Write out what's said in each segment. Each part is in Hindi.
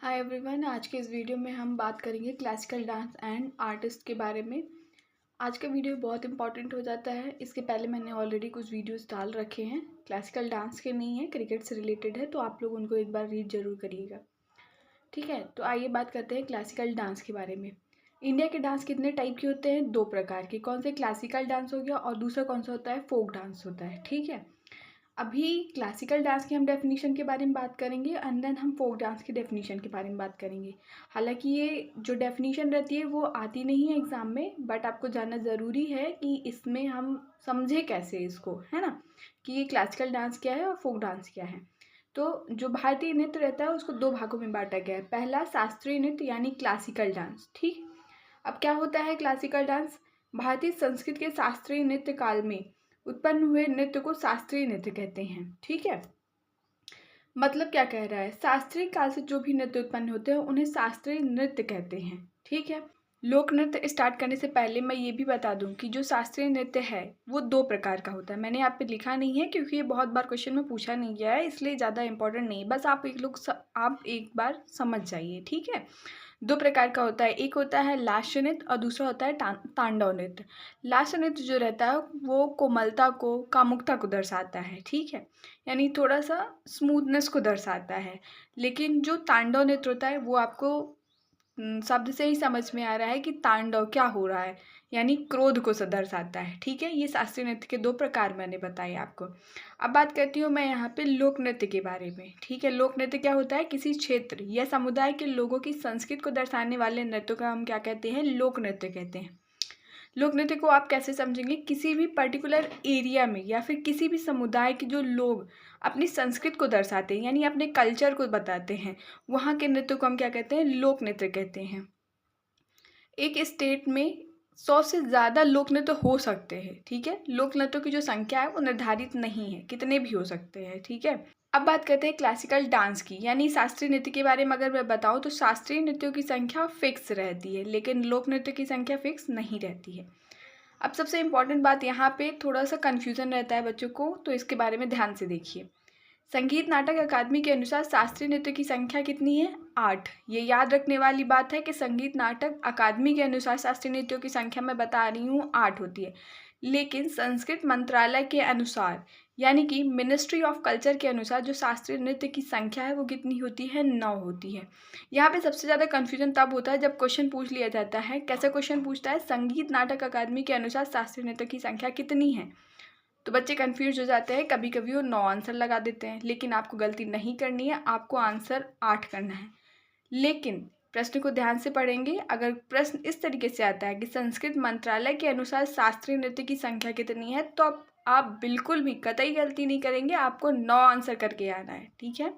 हाय एवरीवन, आज के इस वीडियो में हम बात करेंगे क्लासिकल डांस एंड आर्टिस्ट के बारे में। आज का वीडियो बहुत इंपॉर्टेंट हो जाता है। इसके पहले मैंने ऑलरेडी कुछ वीडियोस डाल रखे हैं, क्लासिकल डांस के नहीं है, क्रिकेट से रिलेटेड है, तो आप लोग उनको एक बार रीड जरूर करिएगा। ठीक है, तो आइए बात करते हैं क्लासिकल डांस के बारे में। इंडिया के डांस कितने टाइप के होते हैं? दो प्रकार के। कौन से? क्लासिकल डांस हो गया और दूसरा कौन सा होता है? फोक डांस होता है। ठीक है, अभी क्लासिकल डांस की हम डेफिनेशन के बारे में बात करेंगे एंड देन हम फोक डांस की डेफिनेशन के बारे में बात करेंगे। हालांकि ये जो डेफिनेशन रहती है वो आती नहीं है एग्ज़ाम में, बट आपको जानना ज़रूरी है कि इसमें हम समझे कैसे इसको, है ना, कि ये क्लासिकल डांस क्या है और फोक डांस क्या है। तो जो भारतीय नृत्य रहता है उसको दो भागों में बांटा गया है। पहला शास्त्रीय नृत्य यानी क्लासिकल डांस। ठीक, अब क्या होता है क्लासिकल डांस? भारतीय संस्कृत के शास्त्रीय नृत्य काल में उत्पन्न हुए नृत्य को शास्त्रीय नृत्य कहते हैं। ठीक है, मतलब क्या कह रहा है? शास्त्रीय काल से जो भी नृत्य उत्पन्न होते हैं उन्हें शास्त्रीय नृत्य कहते हैं। ठीक है, लोक नृत्य स्टार्ट करने से पहले मैं ये भी बता दूं कि जो शास्त्रीय नृत्य है वो दो प्रकार का होता है। मैंने यहाँ पे लिखा नहीं है क्योंकि ये बहुत बार क्वेश्चन में पूछा नहीं गया है, इसलिए ज़्यादा इंपॉर्टेंट नहीं है, बस आप एक बार समझ जाइए। ठीक है, दो प्रकार का होता है, एक होता है लास्य नृत्य और दूसरा होता है तांडव नृत्य। लास्य नृत्य जो रहता है वो कोमलता को, कामुकता को दर्शाता है। ठीक है, यानी थोड़ा सा स्मूथनेस को दर्शाता है। लेकिन जो तांडव नृत्य होता है वो आपको शब्द से ही समझ में आ रहा है कि तांडव क्या हो रहा है, यानी क्रोध को दर्शाता है। ठीक है, ये शास्त्रीय नृत्य के दो प्रकार मैंने बताए आपको। अब बात करती हूँ मैं यहाँ पे लोक नृत्य के बारे में। ठीक है, लोक नृत्य क्या होता है? किसी क्षेत्र या समुदाय के लोगों की संस्कृति को दर्शाने वाले नृत्यों का हम क्या कहते हैं? लोक नृत्य कहते हैं। लोक नृत्य को आप कैसे समझेंगे? किसी भी पर्टिकुलर एरिया में या फिर किसी भी समुदाय के जो लोग अपनी संस्कृति को दर्शाते हैं, यानी अपने कल्चर को बताते हैं, वहाँ के नृत्य को हम क्या कहते हैं? लोक नृत्य कहते हैं। एक स्टेट में 100 से ज़्यादा लोक नृत्य हो सकते हैं। ठीक है, लोक नृत्यों की जो संख्या है वो निर्धारित नहीं है, कितने भी हो सकते हैं। ठीक है, अब बात करते हैं क्लासिकल डांस की, यानी शास्त्रीय नृत्य के बारे में अगर मैं बताऊं तो शास्त्रीय नृत्यों की संख्या फिक्स रहती है, लेकिन लोक नृत्य की संख्या फिक्स नहीं रहती है। अब सबसे इम्पॉर्टेंट बात, यहाँ पे थोड़ा सा कन्फ्यूज़न रहता है बच्चों को, तो इसके बारे में ध्यान से देखिए। संगीत नाटक अकादमी के अनुसार शास्त्रीय नृत्य की संख्या कितनी है? 8। ये याद रखने वाली बात है कि संगीत नाटक अकादमी के अनुसार शास्त्रीय नृत्यों की संख्या मैं बता रही हूँ 8 होती है, लेकिन संस्कृत मंत्रालय के अनुसार, यानी कि मिनिस्ट्री ऑफ कल्चर के अनुसार, जो शास्त्रीय नृत्य की संख्या है वो कितनी होती है? 9 होती है। यहाँ पे सबसे ज़्यादा कन्फ्यूजन तब होता है जब क्वेश्चन पूछ लिया जाता है। कैसा क्वेश्चन पूछता है? संगीत नाटक अकादमी के अनुसार शास्त्रीय नृत्य की संख्या कितनी है, तो बच्चे कंफ्यूज हो जाते हैं। कभी कभी वो 9 आंसर लगा देते हैं, लेकिन आपको गलती नहीं करनी है, आपको आंसर 8 करना है। लेकिन प्रश्न को ध्यान से पढ़ेंगे, अगर प्रश्न इस तरीके से आता है कि संस्कृत मंत्रालय के अनुसार शास्त्रीय नृत्य की संख्या कितनी है, तो आप बिल्कुल भी कतई गलती नहीं करेंगे, आपको 9 आंसर करके आना है। ठीक है,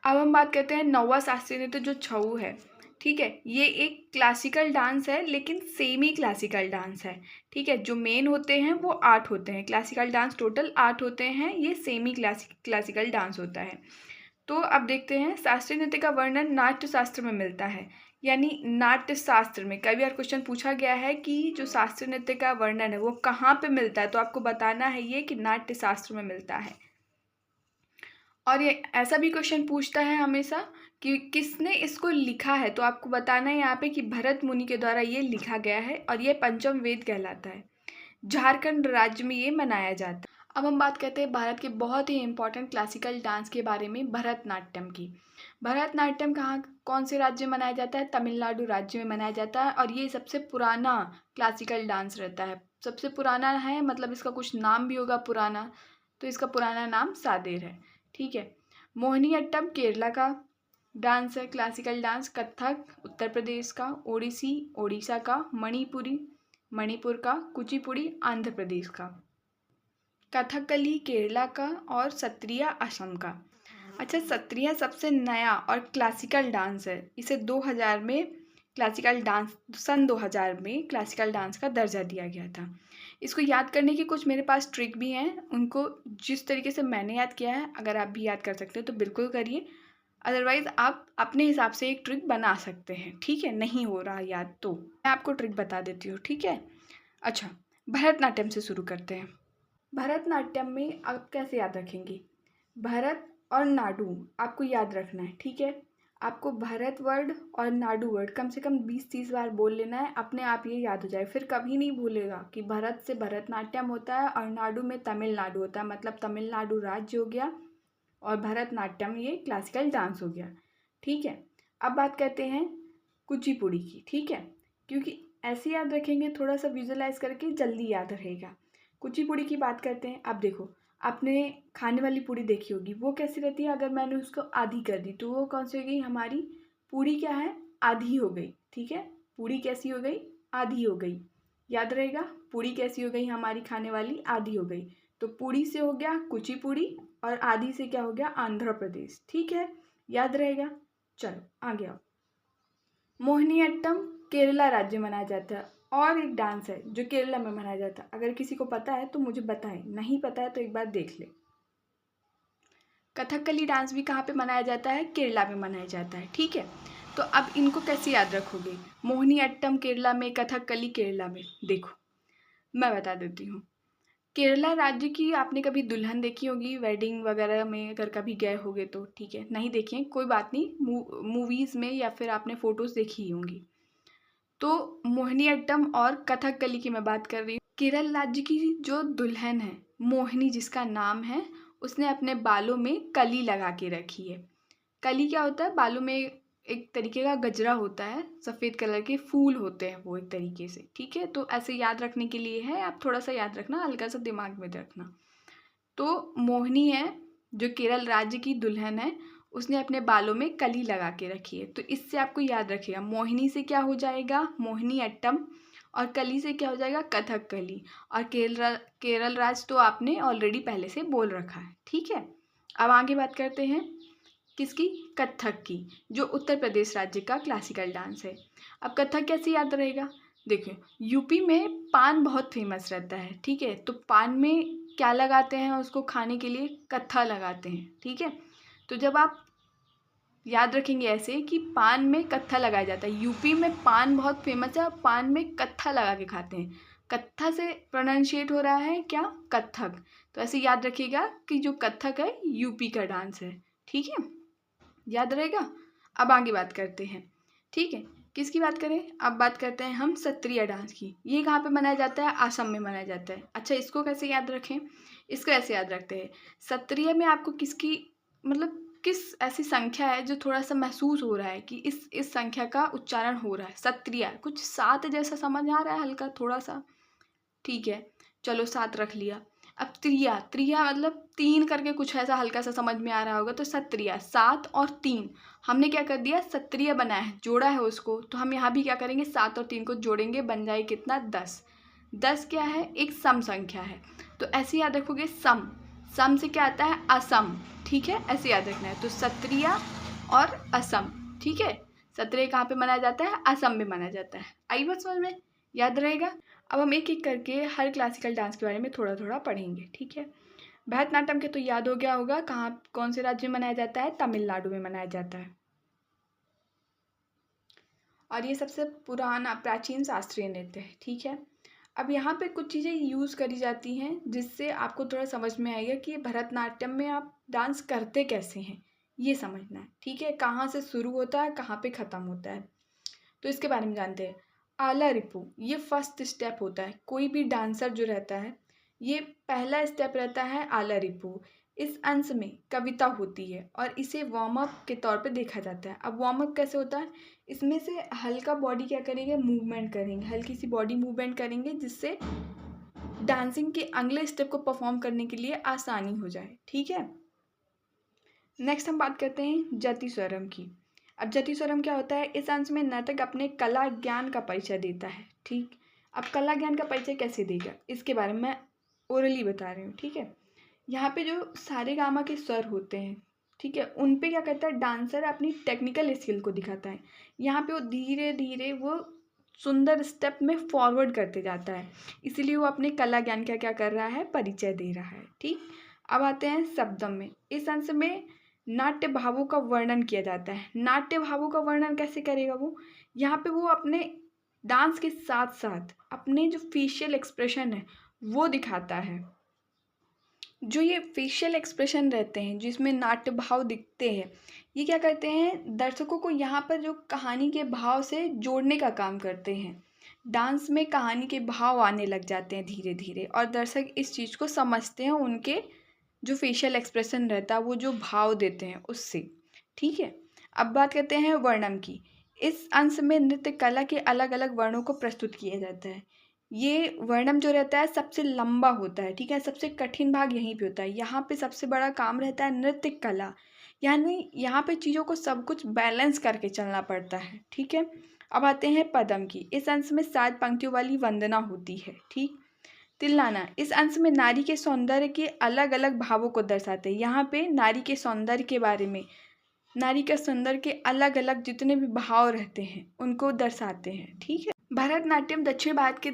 अब हम बात करते हैं नौवां शास्त्रीय नृत्य जो छऊ है। ठीक है, ये एक क्लासिकल डांस है लेकिन सेमी क्लासिकल डांस है। ठीक है, जो मेन होते हैं वो 8 होते हैं, क्लासिकल डांस टोटल 8 होते हैं, ये सेमी क्लासिकल डांस होता है। तो अब देखते हैं, शास्त्रीय नृत्य का वर्णन नाट्य शास्त्र में मिलता है, यानी नाट्य शास्त्र में कई बार क्वेश्चन पूछा गया है कि जो शास्त्रीय नृत्य का वर्णन है वो कहाँ पे मिलता है, तो आपको बताना है ये कि नाट्य शास्त्र में मिलता है। और ये ऐसा भी क्वेश्चन पूछता है हमेशा कि किसने इसको लिखा है, तो आपको बताना है यहाँ पे कि भरत मुनि के द्वारा ये लिखा गया है और ये पंचम वेद कहलाता है। झारखंड राज्य में ये मनाया जाता है। अब हम बात करते हैं भारत के बहुत ही इंपॉर्टेंट क्लासिकल डांस के बारे में, भरतनाट्यम की। भरतनाट्यम कहाँ, कौन से राज्य में मनाया जाता है? तमिलनाडु राज्य में मनाया जाता है, और ये सबसे पुराना क्लासिकल डांस रहता है। सबसे पुराना है मतलब इसका कुछ नाम भी होगा पुराना, तो इसका पुराना नाम सादेर है। ठीक है, मोहिनीअट्टम केरला का डांस है, क्लासिकल डांस। कथक उत्तर प्रदेश का, ओडिसी ओडिशा का, मणिपुरी मणिपुर का, कुचिपुड़ी आंध्र प्रदेश का, कथकली केरला का और सत्रिया असम का। अच्छा, सत्रिया सबसे नया और क्लासिकल डांस है, इसे 2000 में क्लासिकल डांस, सन 2000 में क्लासिकल डांस का दर्जा दिया गया था। इसको याद करने की कुछ मेरे पास ट्रिक भी हैं, उनको जिस तरीके से मैंने याद किया है अगर आप भी याद कर सकते हो तो बिल्कुल करिए, अदरवाइज़ आप अपने हिसाब से एक ट्रिक बना सकते हैं। ठीक है, नहीं हो रहा याद तो मैं आपको ट्रिक बता देती हूँ। ठीक है, अच्छा, भरतनाट्यम से शुरू करते हैं। भरतनाट्यम में आप कैसे याद रखेंगे? भरत और नाडु आपको याद रखना है। ठीक है, आपको भरत वर्ड और नाडु वर्ड कम से कम 20-30 बार बोल लेना है, अपने आप ये याद हो जाए। फिर कभी नहीं भूलेगा कि भरत से भरतनाट्यम होता है और नाडु में तमिलनाडु होता है, मतलब तमिलनाडु राज्य हो गया और भरतनाट्यम ये क्लासिकल डांस हो गया। ठीक है, अब बात करते हैं कुचिपुड़ी की। ठीक है, क्योंकि ऐसे याद रखेंगे, थोड़ा सा विजुअलाइज करके जल्दी याद रहेगा। कुचिपुड़ी की बात करते हैं। अब देखो, आपने खाने वाली पूड़ी देखी होगी, वो कैसी रहती है? अगर मैंने उसको आधी कर दी तो वो कौन सी हो गई? हमारी पूड़ी क्या है? आधी हो गई। ठीक है, पूड़ी कैसी हो गई? आधी हो गई। याद रहेगा, पूड़ी कैसी हो गई? हमारी खाने वाली आधी हो गई। तो पूड़ी से हो गया कुचिपुड़ी और आधी से क्या हो गया? आंध्र प्रदेश। ठीक है, याद रहेगा। चलो आगे आओ। मोहिनीअट्टम केरला राज्य में मनाया जाता है और एक डांस है जो केरला में मनाया जाता है। अगर किसी को पता है तो मुझे बताएं, नहीं पता है तो एक बार देख ले। कथकली डांस भी कहाँ पे मनाया जाता है? केरला में मनाया जाता है। ठीक है, तो अब इनको कैसे याद रखोगे? मोहिनीअट्टम केरला में, कथकली केरला में। देखो मैं बता देती हूँ। केरला राज्य की आपने कभी दुल्हन देखी होगी वेडिंग वगैरह में, अगर कभी गए होगे तो। ठीक है, नहीं देखी है कोई बात नहीं, मूवीज़ में या फिर आपने फ़ोटोज़ देखी ही होंगी। तो मोहिनीअट्टम और कथकली की मैं बात कर रही हूँ। केरल राज्य की जो दुल्हन है, मोहिनी जिसका नाम है, उसने अपने बालों में कली लगा के रखी है। कली क्या होता है? बालों में एक तरीके का गजरा होता है, सफ़ेद कलर के फूल होते हैं वो एक तरीके से। ठीक है, तो ऐसे याद रखने के लिए है, आप थोड़ा सा याद रखना, हल्का सा दिमाग में रखना। तो मोहिनी है जो केरल राज्य की दुल्हन है, उसने अपने बालों में कली लगा के रखी है। तो इससे आपको याद रखिएगा, मोहिनी से क्या हो जाएगा? मोहिनीअट्टम, और कली से क्या हो जाएगा? कथकली। और केरल राज्य तो आपने ऑलरेडी पहले से बोल रखा है। ठीक है, अब आगे बात करते हैं किसकी? कथक की, जो उत्तर प्रदेश राज्य का क्लासिकल डांस है। अब कथक कैसे याद रहेगा? देखिए, यूपी में पान बहुत फेमस रहता है। ठीक है, तो पान में क्या लगाते हैं? उसको खाने के लिए कत्था लगाते हैं। ठीक है, तो जब आप याद रखेंगे ऐसे कि पान में कत्था लगाया जाता है, यूपी में पान बहुत फेमस है और पान में कत्था लगा के खाते हैं। कत्था से प्रोनाउंशिएट हो रहा है क्या? कथक। तो ऐसे याद रखिएगा कि जो कथक है यूपी का डांस है। ठीक है, याद रहेगा। अब आगे बात करते हैं। ठीक है, किसकी बात करें? अब बात करते हैं हम सत्रिया डांस की। ये कहाँ पे मनाया जाता है? आसम में मनाया जाता है। अच्छा, इसको कैसे याद रखें? इसको ऐसे याद रखते हैं, सत्रिया में आपको किसकी, मतलब किस ऐसी संख्या है जो थोड़ा सा महसूस हो रहा है कि इस संख्या का उच्चारण हो रहा है? सत्रिया, कुछ सात जैसा समझ आ रहा है हल्का थोड़ा सा। ठीक है, चलो 7 रख लिया। अब त्रिया, त्रिया मतलब 3 करके कुछ ऐसा हल्का सा समझ में आ रहा होगा, तो सत्रिया 7 और 3 हमने क्या कर दिया? सत्रिया बनाया है, जोड़ा है उसको। तो हम यहाँ भी क्या करेंगे? 7 और 3 को जोड़ेंगे, बन जाए कितना? 10। 10 क्या है? एक सम संख्या है। तो ऐसे याद रखोगे, सम, सम से क्या आता है? असम। ठीक है, ऐसे याद रखना है। तो सत्रिया और असम। ठीक है, सत्रिया कहाँ पे मनाया जाता है? असम में मनाया जाता है। आई बात समझ में? याद रहेगा। अब हम एक एक करके हर क्लासिकल डांस के बारे में थोड़ा थोड़ा पढ़ेंगे। ठीक है, भरतनाट्यम के तो याद हो गया होगा, कहाँ कौन से राज्य में मनाया जाता है? तमिलनाडु में मनाया जाता है। और ये सबसे पुराना प्राचीन शास्त्रीय नृत्य है। ठीक है, अब यहाँ पे कुछ चीज़ें यूज़ करी जाती हैं जिससे आपको थोड़ा समझ में आएगा कि भरतनाट्यम में आप डांस करते कैसे हैं, ये समझना है। ठीक है, कहाँ से शुरू होता है, कहाँ पे ख़त्म होता है, तो इसके बारे में जानते हैं। आला रिपू, ये फर्स्ट स्टेप होता है। कोई भी डांसर जो रहता है, ये पहला स्टेप रहता है आला रिपू। इस अंश में कविता होती है और इसे वार्म अप के तौर पे देखा जाता है। अब वार्म अप कैसे होता है? इसमें से हल्का बॉडी क्या करेंगे? मूवमेंट करेंगे, हल्की सी बॉडी मूवमेंट करेंगे, जिससे डांसिंग के अगले स्टेप को परफॉर्म करने के लिए आसानी हो जाए। ठीक है, नेक्स्ट हम बात करते हैं जति स्वरम की। अब जति स्वरम क्या होता है? इस अंश में नर्तक अपने कला ज्ञान का परिचय देता है। ठीक, अब कला ज्ञान का परिचय कैसे देगा, इसके बारे में मैं ओरली बता रही हूँ। ठीक है, यहाँ पे जो सारेगामा के स्वर होते हैं, ठीक है, उन पे क्या करता है डांसर? अपनी टेक्निकल स्किल को दिखाता है। यहाँ पे वो धीरे धीरे वो सुंदर स्टेप में फॉरवर्ड करते जाता है, इसीलिए वो अपने कला ज्ञान का क्या कर रहा है? परिचय दे रहा है। ठीक, अब आते हैं शब्दम में। इस अंश में नाट्य भावों का वर्णन किया जाता है। नाट्य भावों का वर्णन कैसे करेगा वो? यहाँ पे वो अपने डांस के साथ साथ अपने जो फेशियल एक्सप्रेशन है वो दिखाता है। जो ये फेशियल एक्सप्रेशन रहते हैं जिसमें नाट्य भाव दिखते हैं, ये क्या करते हैं, दर्शकों को यहाँ पर जो कहानी के भाव से जोड़ने का काम करते हैं। डांस में कहानी के भाव आने लग जाते हैं धीरे धीरे और दर्शक इस चीज़ को समझते हैं उनके जो फेशियल एक्सप्रेशन रहता है वो जो भाव देते हैं उससे। ठीक है, अब बात करते हैं वर्णम की। इस अंश में नृत्य कला के अलग अलग वर्णों को प्रस्तुत किया जाता है। ये वर्णम जो रहता है सबसे लंबा होता है, ठीक है, सबसे कठिन भाग यहीं पे होता है। यहाँ पे सबसे बड़ा काम रहता है नृत्य कला, यानी यहाँ पे चीज़ों को सब कुछ बैलेंस करके चलना पड़ता है। ठीक है, अब आते हैं पदम की। इस अंश में 7 पंक्तियों वाली वंदना होती है। ठीक, तिल्लाना। इस अंश में नारी के सौंदर्य के अलग अलग भावों को दर्शाते हैं। यहाँ पे नारी के सौंदर्य के बारे में, नारी के सौंदर्य के अलग अलग जितने भी भाव रहते हैं उनको दर्शाते हैं। ठीक है, भरतनाट्यम दक्षिण भारत के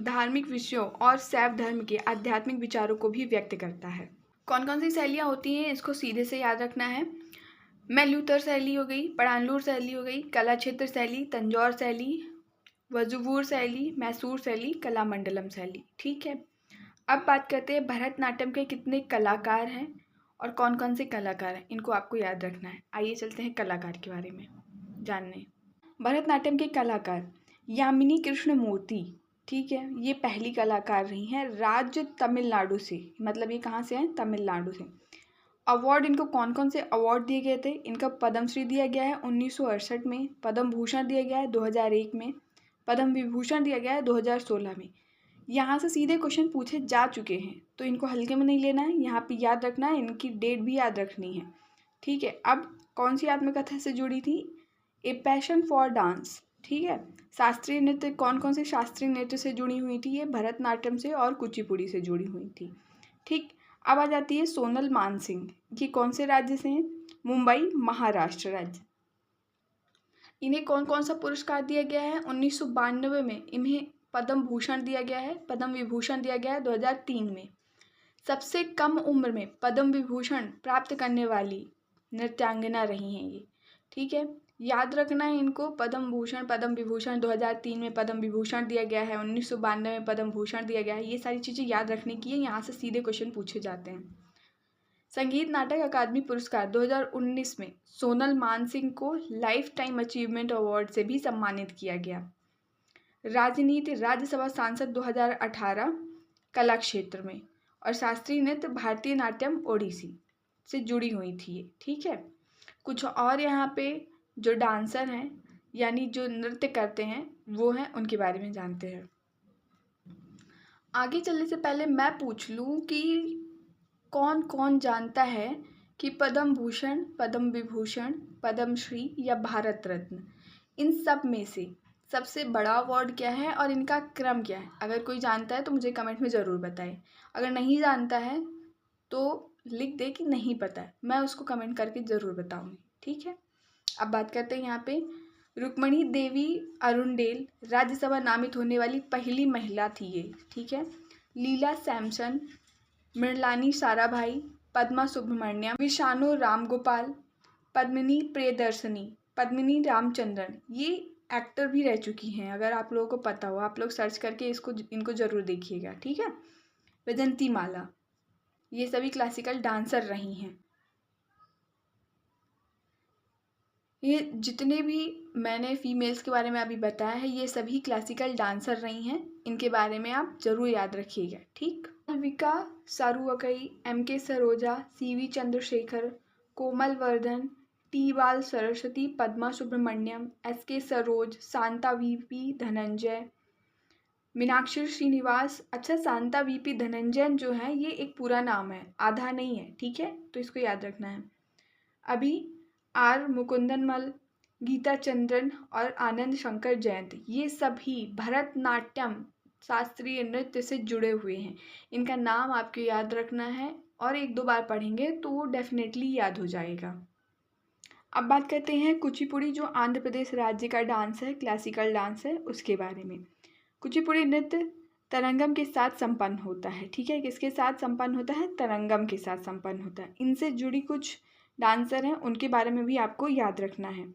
धार्मिक विषयों और शैव धर्म के आध्यात्मिक विचारों को भी व्यक्त करता है। कौन कौन सी शैलियाँ होती हैं इसको सीधे से याद रखना है। मैल्यूतर शैली हो गई, पड़ानलूर शैली हो गई, कला क्षेत्र शैली, तंजौर शैली, वजुवूर शैली, मैसूर शैली, कलामंडलम शैली। ठीक है, अब बात करते हैं भरतनाट्यम के कितने कलाकार हैं और कौन कौन से कलाकार हैं, इनको आपको याद रखना है। आइए चलते हैं कलाकार के बारे में जानने। भरतनाट्यम के कलाकार यामिनी कृष्णमूर्ति, ठीक है, ये पहली कलाकार रही हैं, राज्य तमिलनाडु से, मतलब ये कहाँ से हैं, तमिलनाडु से। अवार्ड इनको कौन कौन से अवार्ड दिए गए थे, इनका पद्मश्री दिया गया है 1968 में, पद्म भूषण दिया गया है 2001 में, पद्म विभूषण दिया गया है 2016 में। यहाँ से सीधे क्वेश्चन पूछे जा चुके हैं तो इनको हल्के में नहीं लेना है, यहाँ पे याद रखना है, इनकी डेट भी याद रखनी है। ठीक है, अब कौन सी आत्मकथा से जुड़ी थी, ए पैशन फॉर डांस। ठीक है, शास्त्रीय नृत्य, कौन कौन से शास्त्रीय नृत्य से जुड़ी हुई थी, ये भरतनाट्यम से और कुचिपुड़ी से जुड़ी हुई थी। ठीक, अब आ जाती है सोनल मानसिंह, ये कौन से राज्य से हैं, मुंबई महाराष्ट्र राज्य। इन्हें कौन कौन सा पुरस्कार दिया गया है, 1992 में इन्हें पद्म भूषण दिया गया है, पद्म विभूषण दिया गया है 2003 में। सबसे कम उम्र में पद्म विभूषण प्राप्त करने वाली नृत्यांगना रही हैं ये। ठीक है, याद रखना है इनको, पद्म भूषण पद्म विभूषण 2003 में पद्म विभूषण दिया गया है, 1992 में पद्म भूषण दिया गया है, ये सारी चीज़ें याद रखने की है, यहाँ से सीधे क्वेश्चन पूछे जाते हैं। संगीत नाटक अकादमी पुरस्कार 2019 में सोनल मानसिंह को लाइफ टाइम अचीवमेंट अवार्ड से भी सम्मानित किया गया। राजनीति राज्यसभा सांसद 2018 कला क्षेत्र में, और शास्त्रीय नृत्य भारतीय नाट्यम ओडिसी से जुड़ी हुई थी ये। ठीक है, कुछ और यहाँ पे जो डांसर हैं यानी जो नृत्य करते हैं वो हैं, उनके बारे में जानते हैं। आगे चलने से पहले मैं पूछ लूँ कि कौन कौन जानता है कि पद्म भूषण, पद्म विभूषण, पद्मश्री या भारत रत्न, इन सब में से सबसे बड़ा अवार्ड क्या है और इनका क्रम क्या है। अगर कोई जानता है तो मुझे कमेंट में ज़रूर बताएं, अगर नहीं जानता है तो लिख दे कि नहीं पता है, मैं उसको कमेंट करके ज़रूर बताऊँगी। ठीक है, अब बात करते हैं यहाँ पे रुक्मणी देवी अरुणडेल राज्यसभा नामित होने वाली पहली महिला थी ये। ठीक है, लीला सैमसन, मृणालिनी साराभाई, पद्मा सुब्रमण्यम, विशानु रामगोपाल, पद्मिनी प्रियदर्शनी, पद्मिनी रामचंद्रन, ये एक्टर भी रह चुकी हैं। अगर आप लोगों को पता हो आप लोग सर्च करके इनको ज़रूर देखिएगा। ठीक है, वैजंती माला, ये सभी क्लासिकल डांसर रही हैं। ये जितने भी मैंने फीमेल्स के बारे में अभी बताया है ये सभी क्लासिकल डांसर रही हैं, इनके बारे में आप ज़रूर याद रखिएगा। ठीक, मालविका सारुवकई, MK सरोजा, CV चंद्रशेखर, कोमल वर्धन, T बाल सरस्वती, पद्मा सुब्रमण्यम, SK सरोज, शांता VP धनंजय, मीनाक्षी श्रीनिवास। अच्छा, शांता VP धनंजय जो है ये एक पूरा नाम है, आधा नहीं है। ठीक है, तो इसको याद रखना है। अभी R मुकुंदनमल, गीता चंद्रन और आनंद शंकर जयंत, ये सभी भरतनाट्यम शास्त्रीय नृत्य से जुड़े हुए हैं। इनका नाम आपको याद रखना है और 1-2 बार पढ़ेंगे तो वो डेफिनेटली याद हो जाएगा। अब बात करते हैं कुचिपुड़ी, जो आंध्र प्रदेश राज्य का डांस है, क्लासिकल डांस है, उसके बारे में। कुचिपुड़ी नृत्य तरंगम के साथ संपन्न होता है। ठीक है, किसके साथ संपन्न होता है, तरंगम के साथ संपन्न होता है। इनसे जुड़ी कुछ डांसर हैं उनके बारे में भी आपको याद रखना है।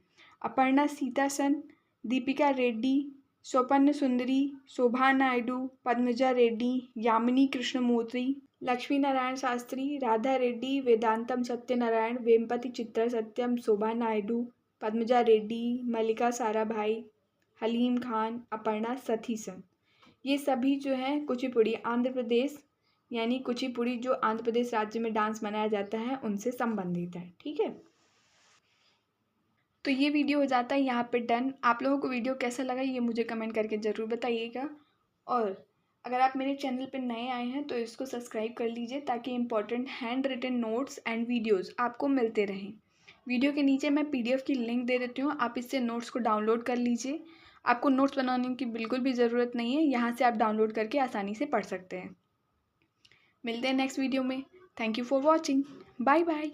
अपर्णा सीतासन, दीपिका रेड्डी, स्वपन्न सुंदरी, शोभा नायडू, पद्मजा रेड्डी, यामिनी कृष्णमूर्ति, लक्ष्मी नारायण शास्त्री, राधा रेड्डी, वेदांतम सत्यनारायण, वेम्पति चित्रा सत्यम, शोभा नायडू, पद्मजा रेड्डी, मल्लिका साराभाई, हलीम खान, अपर्णा सथीसन, ये सभी जो हैं कुचिपुड़ी आंध्र प्रदेश यानी कुचिपुड़ी जो आंध्र प्रदेश राज्य में डांस मनाया जाता है उनसे संबंधित है। ठीक है, तो ये वीडियो हो जाता है यहाँ पे डन। आप लोगों को वीडियो कैसा लगा ये मुझे कमेंट करके ज़रूर बताइएगा, और अगर आप मेरे चैनल पे नए आए हैं तो इसको सब्सक्राइब कर लीजिए ताकि important handwritten notes and videos आपको मिलते रहें। वीडियो के नीचे मैं PDF की लिंक दे देती हूँ, आप इससे नोट्स को डाउनलोड कर लीजिए। आपको नोट्स बनाने की बिल्कुल भी ज़रूरत नहीं है, यहाँ से आप डाउनलोड करके आसानी से पढ़ सकते हैं। मिलते हैं नेक्स्ट वीडियो में। Thank you for watching. Bye bye.